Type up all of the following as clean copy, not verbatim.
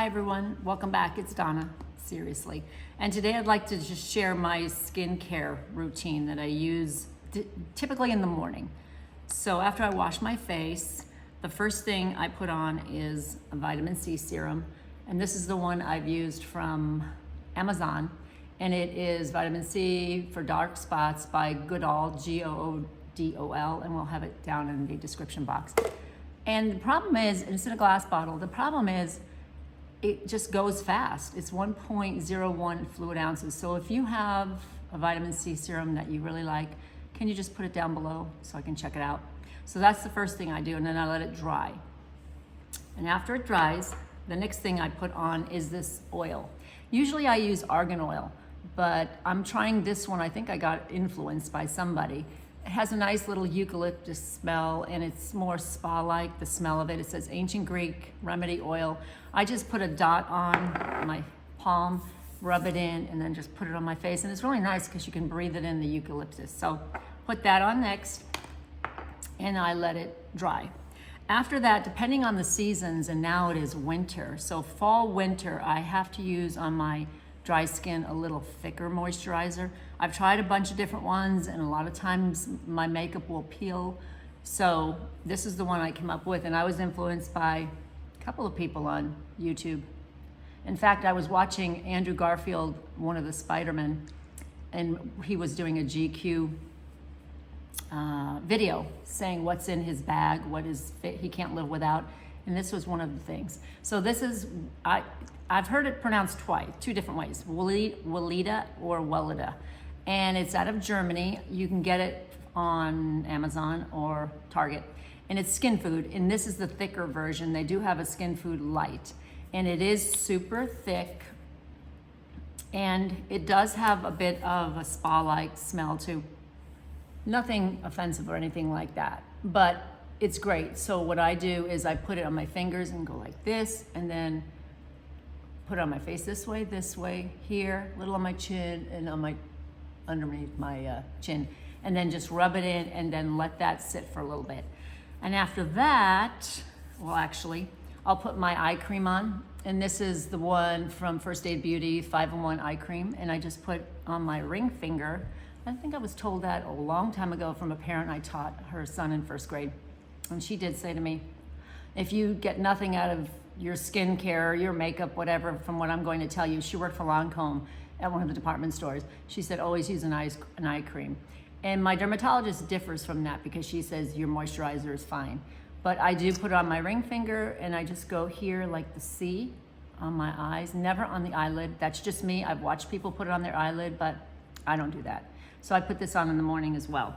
Hi everyone, welcome back. It's Donna, seriously. And today I'd like to just share my skincare routine that I use typically in the morning. So after I wash my face, the first thing I put on is a vitamin C serum. And this is the one I've used from Amazon. And it is vitamin C for dark spots by Goodall, Goodol, and we'll have it down in the description box. And the problem is, and it's in a glass bottle, the problem is it just goes fast. It's 1.01 fluid ounces. So if you have a vitamin C serum that you really like, can you just put it down below so I can check it out? So that's the first thing I do, and then I let it dry. And after it dries, the next thing I put on is this oil. Usually I use argan oil, but I'm trying this one. I think I got influenced by somebody. It has a nice little eucalyptus smell, and it's more spa-like, the smell of it. It says Ancient Greek Remedy Oil. I just put a dot on my palm, rub it in, and then just put it on my face. And it's really nice because you can breathe it in, the eucalyptus. So put that on next, and I let it dry. After that, depending on the seasons, and now it is winter, so fall, winter, I have to use on my dry skin a little thicker moisturizer. I've tried a bunch of different ones, and a lot of times my makeup will peel. So this is the one I came up with, and I was influenced by a couple of people on YouTube. In fact, I was watching Andrew Garfield, one of the Spider-Men, and he was doing a GQ video saying what's in his bag, what is fit, he can't live without, and this was one of the things. So this is, I've heard it pronounced twice, two different ways, Weleda or Weleda, and it's out of Germany. You can get it on Amazon or Target, and it's skin food, and this is the thicker version. They do have a skin food light, and it is super thick, and it does have a bit of a spa-like smell too. Nothing offensive or anything like that, but it's great. So what I do is I put it on my fingers and go like this, and then put it on my face this way, here, a little on my chin, and on my underneath my chin, and then just rub it in, and then let that sit for a little bit. And after that, well, actually, I'll put my eye cream on, and this is the one from First Aid Beauty 5-in-1 eye cream, and I just put on my ring finger. I think I was told that a long time ago from a parent I taught her son in first grade. And she did say to me, if you get nothing out of your skincare, your makeup, whatever, from what I'm going to tell you, she worked for Lancome at one of the department stores. She said, always use an eye cream. And my dermatologist differs from that because she says your moisturizer is fine. But I do put it on my ring finger, and I just go here like the C on my eyes, never on the eyelid. That's just me. I've watched people put it on their eyelid, but I don't do that. So I put this on in the morning as well.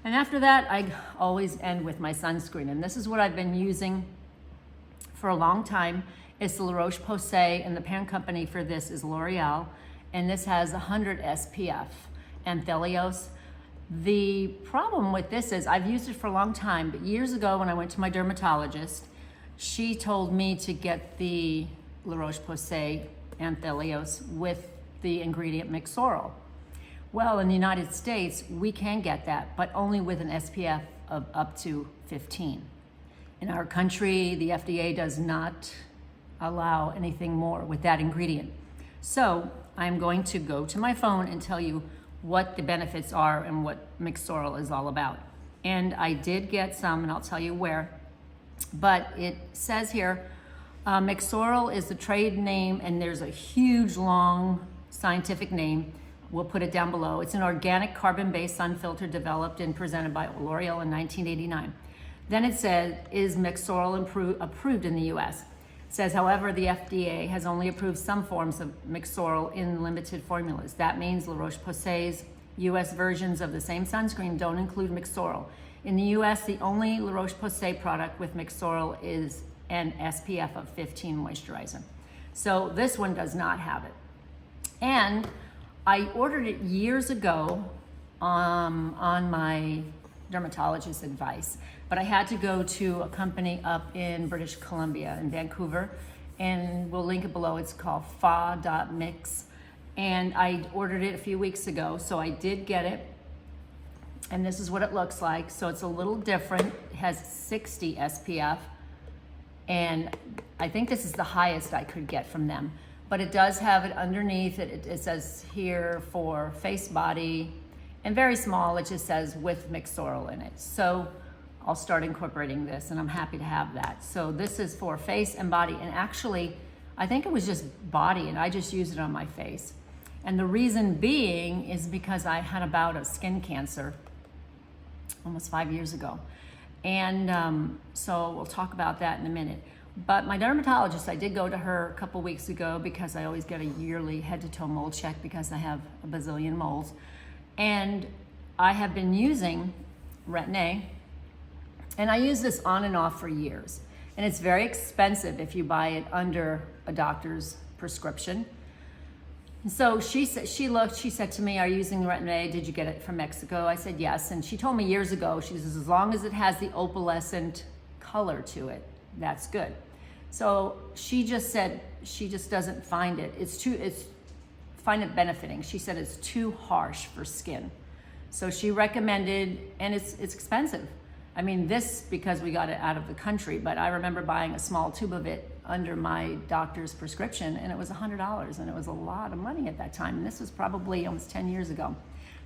And after that, I always end with my sunscreen. And this is what I've been using for a long time. It's the La Roche-Posay, and the parent company for this is L'Oreal. And this has 100 SPF, Anthelios. The problem with this is I've used it for a long time, but years ago when I went to my dermatologist, she told me to get the La Roche-Posay Anthelios with the ingredient Mixoryl. Well, in the United States, we can get that, but only with an SPF of up to 15. In our country, the FDA does not allow anything more with that ingredient. So I'm going to go to my phone and tell you what the benefits are and what Mixoryl is all about. And I did get some, and I'll tell you where, but it says here, Mixoryl is the trade name, and there's a huge, long scientific name. We'll put it down below. It's an organic carbon-based sun filter developed and presented by L'Oreal in 1989. Then it says, is Mixoryl approved in the US? It says, however, the FDA has only approved some forms of Mixoryl in limited formulas. That means La Roche-Posay's US versions of the same sunscreen don't include Mixoryl. In the US, the only La Roche-Posay product with Mixoryl is an SPF of 15 moisturizer. So this one does not have it. And I ordered it years ago on my dermatologist's advice, but I had to go to a company up in British Columbia, in Vancouver, and we'll link it below. It's called fa.mix, and I ordered it a few weeks ago, so I did get it, and this is what it looks like. So it's a little different. It has 60 SPF, And I think this is the highest I could get from them. But it does have it underneath it. It says here for face, body, and very small, it just says with Mixoryl in it. So I'll start incorporating this, and I'm happy to have that. So this is for face and body, and actually, I think it was just body, and I just used it on my face. And the reason being is because I had a bout of skin cancer almost 5 years ago. And so we'll talk about that in a minute. But my dermatologist, I did go to her a couple weeks ago because I always get a yearly head to toe mold check because I have a bazillion moles. And I have been using Retin-A, and I use this on and off for years. And it's very expensive if you buy it under a doctor's prescription. And so she said to me, "Are you using Retin-A? Did you get it from Mexico?" I said yes. And she told me years ago, she says, as long as it has the opalescent color to it, that's good. So she just said she just doesn't find it. Find it benefiting. She said it's too harsh for skin. So she recommended, and it's expensive. I mean, this because we got it out of the country, but I remember buying a small tube of it under my doctor's prescription, and it was $100, and it was a lot of money at that time. And this was probably almost 10 years ago.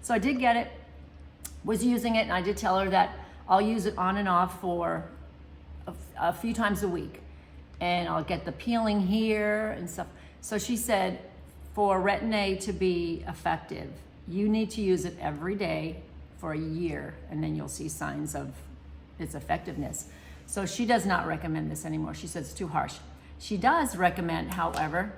So I did get it, was using it, and I did tell her that I'll use it on and off for a few times a week, and I'll get the peeling here and stuff. So she said, for Retin-A to be effective, you need to use it every day for a year, and then you'll see signs of its effectiveness. So she does not recommend this anymore. She says it's too harsh. She does recommend, however,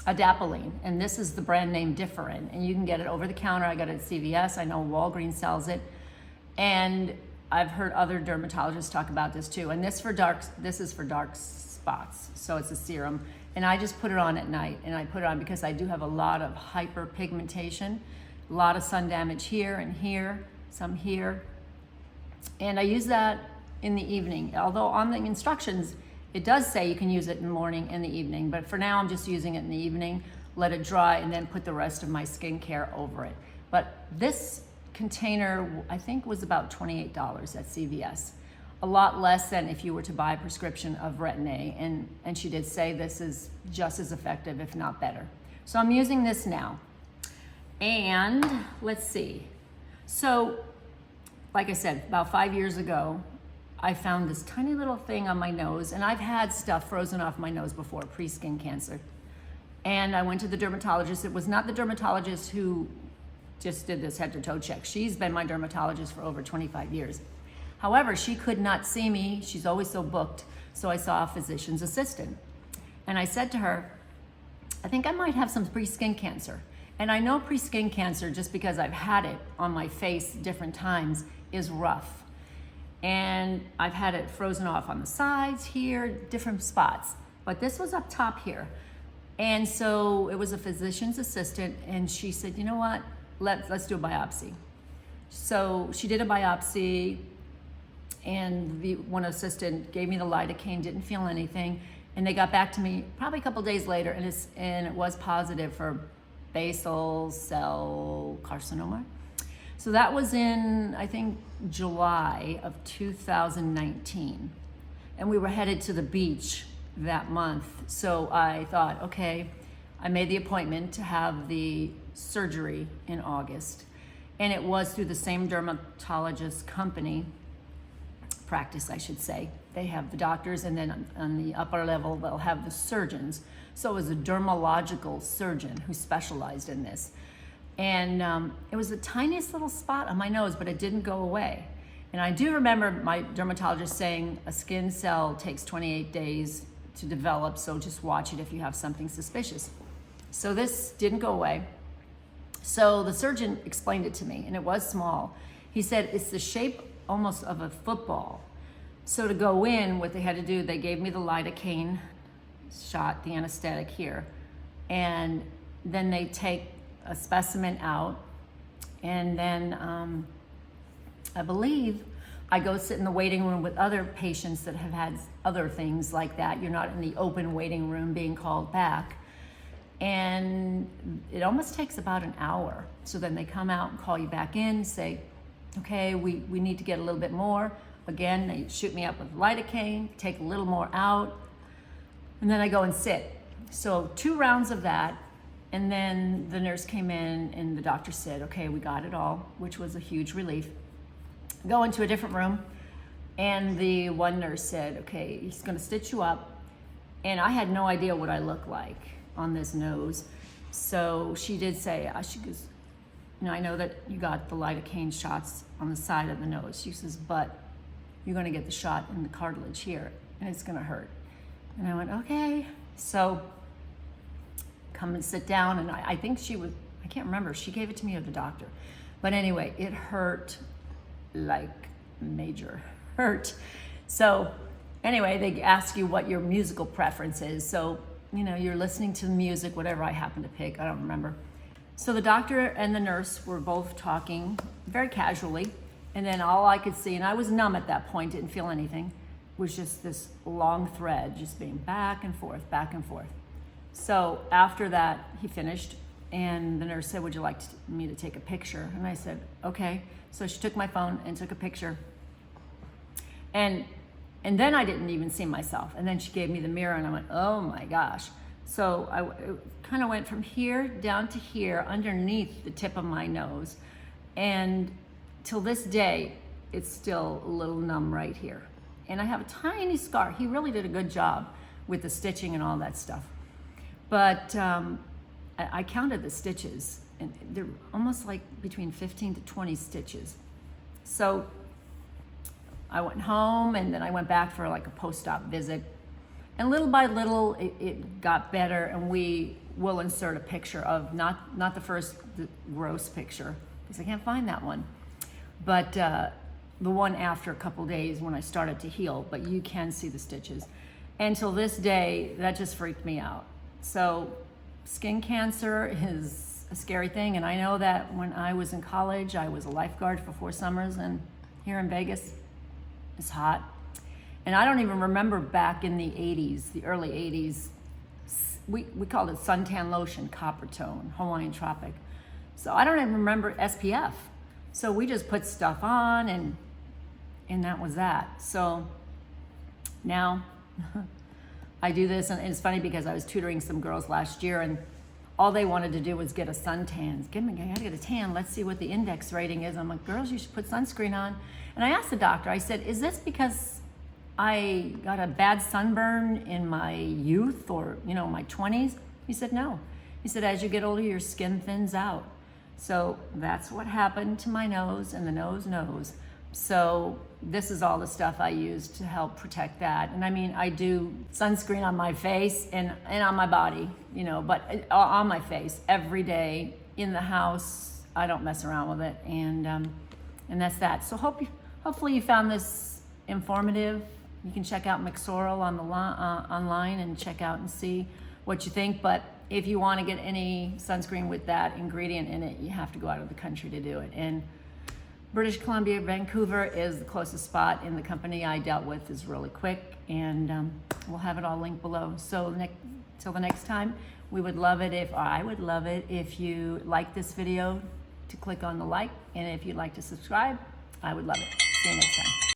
adapalene, and this is the brand name Differin, and you can get it over the counter. I got it at CVS. I know Walgreens sells it, and I've heard other dermatologists talk about this too. And this is for dark spots, so it's a serum, and I just put it on at night, and I put it on because I do have a lot of hyperpigmentation, a lot of sun damage here and here, some here, and I use that in the evening. Although on the instructions, it does say you can use it in the morning and the evening, but for now I'm just using it in the evening, let it dry, and then put the rest of my skincare over it. But this container, I think, was about $28 at CVS. A lot less than if you were to buy a prescription of Retin-A, and she did say this is just as effective, if not better. So I'm using this now. And let's see. So, like I said, about 5 years ago, I found this tiny little thing on my nose, and I've had stuff frozen off my nose before, pre-skin cancer. And I went to the dermatologist. It was not the dermatologist who just did this head to toe check. She's been my dermatologist for over 25 years. However, she could not see me. She's always so booked. So I saw a physician's assistant. And I said to her, I think I might have some pre-skin cancer. And I know pre-skin cancer, just because I've had it on my face different times, is rough. And I've had it frozen off on the sides here, different spots. But this was up top here. And so it was a physician's assistant, and she said, you know what, let's do a biopsy. So she did a biopsy, and the one assistant gave me the lidocaine, didn't feel anything. And they got back to me probably a couple days later, and it was positive for basal cell carcinoma. So that was in, I think, July of 2019. And we were headed to the beach that month. So I thought, okay, I made the appointment to have the surgery in August. And it was through the same dermatologist company, practice, I should say. They have the doctors, and then on the upper level, they'll have the surgeons. So it was a dermatological surgeon who specialized in this. And it was the tiniest little spot on my nose, but it didn't go away. And I do remember my dermatologist saying a skin cell takes 28 days to develop, so just watch it if you have something suspicious. So this didn't go away. So the surgeon explained it to me, and it was small. He said it's the shape almost of a football. So to go in, what they had to do, they gave me the lidocaine shot, the anesthetic here, and then they take a specimen out, and then I believe I go sit in the waiting room with other patients that have had other things like that. You're not in the open waiting room being called back. And it almost takes about an hour. So then they come out and call you back in, say, okay, we need to get a little bit more. again, they shoot me up with lidocaine, take a little more out, and then I go and sit. So 2 rounds of that, and then the nurse came in and the doctor said, okay, we got it all, which was a huge relief. Go into a different room, and the one nurse said, okay, he's gonna stitch you up. And I had no idea what I looked like on this nose. So she did say, she goes, you know, I know that you got the lidocaine shots on the side of the nose. She says, but you're gonna get the shot in the cartilage here, and it's gonna hurt. And I went, okay. So come and sit down, and I think she was, I can't remember, she gave it to me or the doctor. But anyway, it hurt like major hurt. So anyway, they ask you what your musical preference is. So, you know, you're listening to the music, whatever I happen to pick, I don't remember. So the doctor and the nurse were both talking very casually, and then all I could see, and I was numb at that point, didn't feel anything, was just this long thread just being back and forth, back and forth. So after that, he finished, and the nurse said, would you like me to take a picture? And I said, okay. So she took my phone and took a picture. And then I didn't even see myself. And then she gave me the mirror, and I went, oh my gosh. So I kind of went from here down to here, underneath the tip of my nose. And till this day, it's still a little numb right here. And I have a tiny scar. He really did a good job with the stitching and all that stuff. But I counted the stitches, and they're almost like between 15 to 20 stitches. So I went home, and then I went back for like a post-op visit. And little by little, it got better, and we will insert a picture of, not the first the gross picture, because I can't find that one, but the one after a couple days when I started to heal, but you can see the stitches. And till this day, that just freaked me out. So skin cancer is a scary thing, and I know that when I was in college, I was a lifeguard for 4 summers, and here in Vegas, it's hot. And I don't even remember back in the 80s, the early 80s, we called it suntan lotion, copper tone, Hawaiian tropic. So I don't even remember SPF. So we just put stuff on, and that was that. So now I do this, and it's funny because I was tutoring some girls last year, and all they wanted to do was get a suntan. I gotta get a tan, let's see what the index rating is. I'm like, girls, you should put sunscreen on. And I asked the doctor, I said, is this because I got a bad sunburn in my youth or, you know, my 20s? He said, no. He said, as you get older, your skin thins out. So that's what happened to my nose, and the nose knows. So this is all the stuff I use to help protect that. And I mean, I do sunscreen on my face and on my body, you know, but on my face every day in the house. I don't mess around with it. And that's that. So hopefully you found this informative. You can check out Mixoral on the online and check out and see what you think. But if you want to get any sunscreen with that ingredient in it, you have to go out of the country to do it. And British Columbia, Vancouver is the closest spot, and the company I dealt with is really quick, and we'll have it all linked below. So till the next time, I would love it if you like this video, to click on the like, and if you'd like to subscribe, I would love it. See you next time.